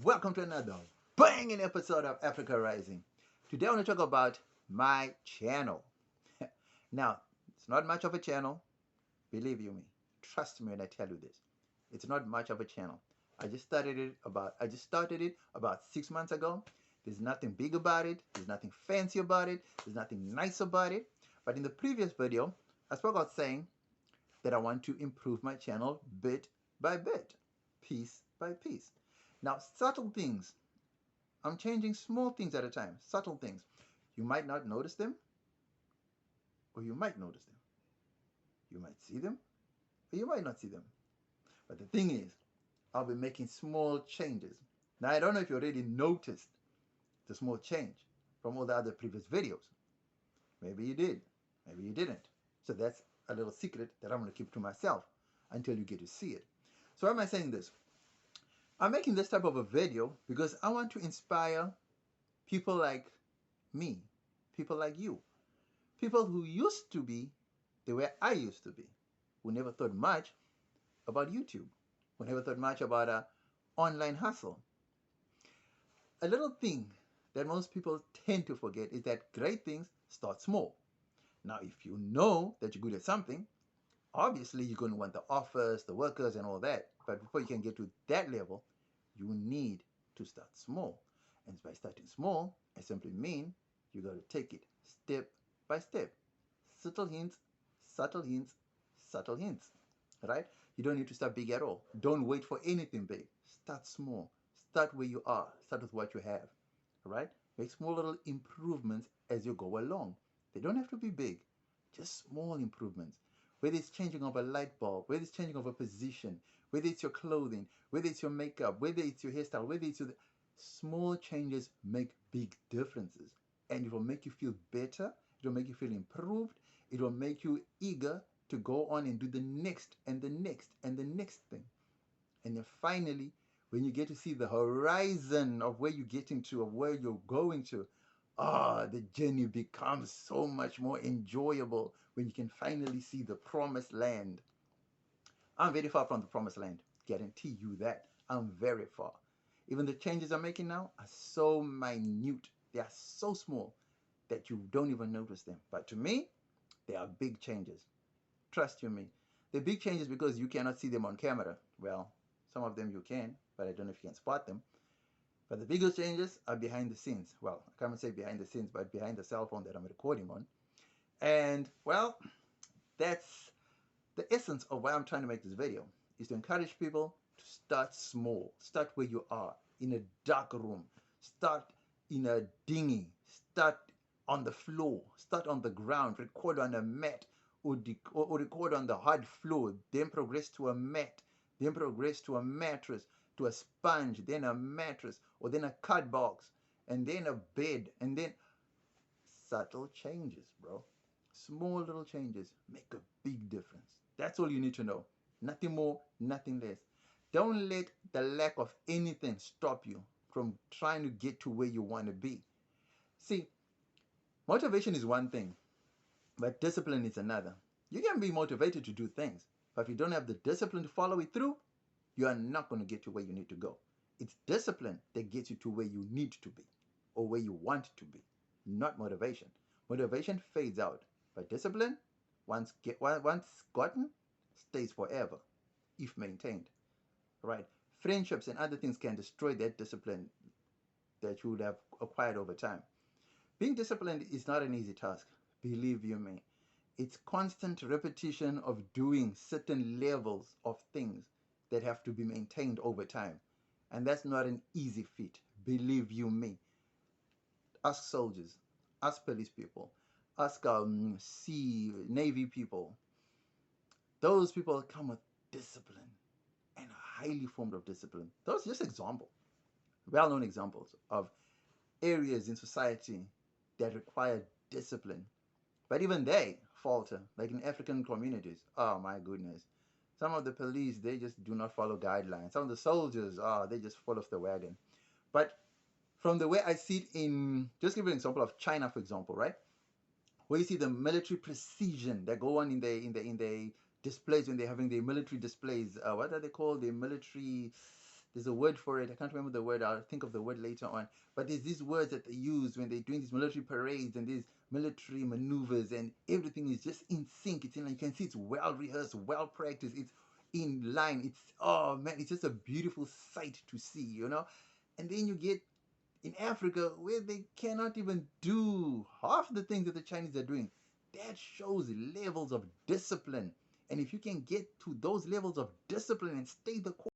Welcome to another banging episode of Africa Rising. Today I want to talk about my channel. Now, it's not much of a channel, believe you me. Trust me when I tell you this. It's not much of a channel. I just started it about 6 months ago. There's nothing big about it, there's nothing fancy about it, there's nothing nice about it. But in the previous video, I spoke about saying that I want to improve my channel bit by bit, piece by piece. Now, subtle things, I'm changing small things at a time, subtle things. You might not notice them, or you might notice them. You might see them, or you might not see them. But the thing is, I'll be making small changes. Now, I don't know if you already noticed the small change from all the other previous videos. Maybe you did, maybe you didn't. So that's a little secret that I'm going to keep to myself until you get to see it. So why am I saying this? I'm making this type of a video because I want to inspire people like me, people like you, people who used to be the way I used to be, who never thought much about YouTube, who never thought much about online hustle. A little thing that most people tend to forget is that great things start small. Now, if you know that you're good at something, obviously you're going to want the offers, the workers, and all that. But before you can get to that level, you need to start small. And by starting small, I simply mean you got to take it step by step. Subtle hints, subtle hints, subtle hints. Right? You don't need to start big at all. Don't wait for anything big. Start small. Start where you are. Start with what you have. Right? Make small little improvements as you go along. They don't have to be big, just small improvements. Whether it's changing of a light bulb, whether it's changing of a position, whether it's your clothing, whether it's your makeup, whether it's your hairstyle, whether it's your small changes make big differences. And it will make you feel better, it will make you feel improved, it will make you eager to go on and do the next and the next and the next thing. And then finally, when you get to see the horizon of where you're getting to, of where you're going to, the journey becomes so much more enjoyable when you can finally see the promised land. I'm very far from the promised land. Guarantee you that. I'm very far. Even the changes I'm making now are so minute. They are so small that you don't even notice them. But to me, they are big changes. Trust you me. They're big changes because you cannot see them on camera. Well, some of them you can, but I don't know if you can spot them. But the biggest changes are behind the scenes. Well, I can't say behind the scenes, but behind the cell phone that I'm recording on. And well, that's the essence of why I'm trying to make this video, is to encourage people to start small. Start where you are, in a dark room. Start in a dinghy. Start on the floor. Start on the ground. Record on a mat, or record on the hard floor. Then progress to a mat. Then progress to a mattress, to a sponge, then a mattress, or then a card box, and then a bed, and then subtle changes, bro. Small little changes make a big difference. That's all you need to know. Nothing more, nothing less. Don't let the lack of anything stop you from trying to get to where you want to be. See, motivation is one thing, but discipline is another. You can be motivated to do things, but if you don't have the discipline to follow it through, you are not going to get to where you need to go. It's discipline that gets you to where you need to be, or where you want to be, not motivation. Motivation fades out, but discipline, once gotten, stays forever if maintained. Right? Friendships and other things can destroy that discipline that you would have acquired over time. Being disciplined is not an easy task, believe you me. It's constant repetition of doing certain levels of things that have to be maintained over time. And that's not an easy feat, believe you me. Ask soldiers, ask police people, ask sea, navy people. Those people come with discipline, and a highly formed of discipline. Those are just examples, well-known examples of areas in society that require discipline. But even they falter, like in African communities. Oh my goodness. Some of the police, they just do not follow guidelines. Some of the soldiers, they just fall off the wagon. But from the way I see it in, just give an example of China, for example, right? Where you see the military precision that go on in the displays when they're having the military displays. What are they called? The military. There's a word for it. I can't remember the word. I'll think of the word later on. But there's these words that they use when they're doing these military parades and these military maneuvers, and everything is just in sync. It's in, you can see it's well rehearsed, well practiced. It's in line. It's, oh man, it's just a beautiful sight to see, you know. And then you get in Africa where they cannot even do half the things that the Chinese are doing. That shows levels of discipline. And if you can get to those levels of discipline and stay the course,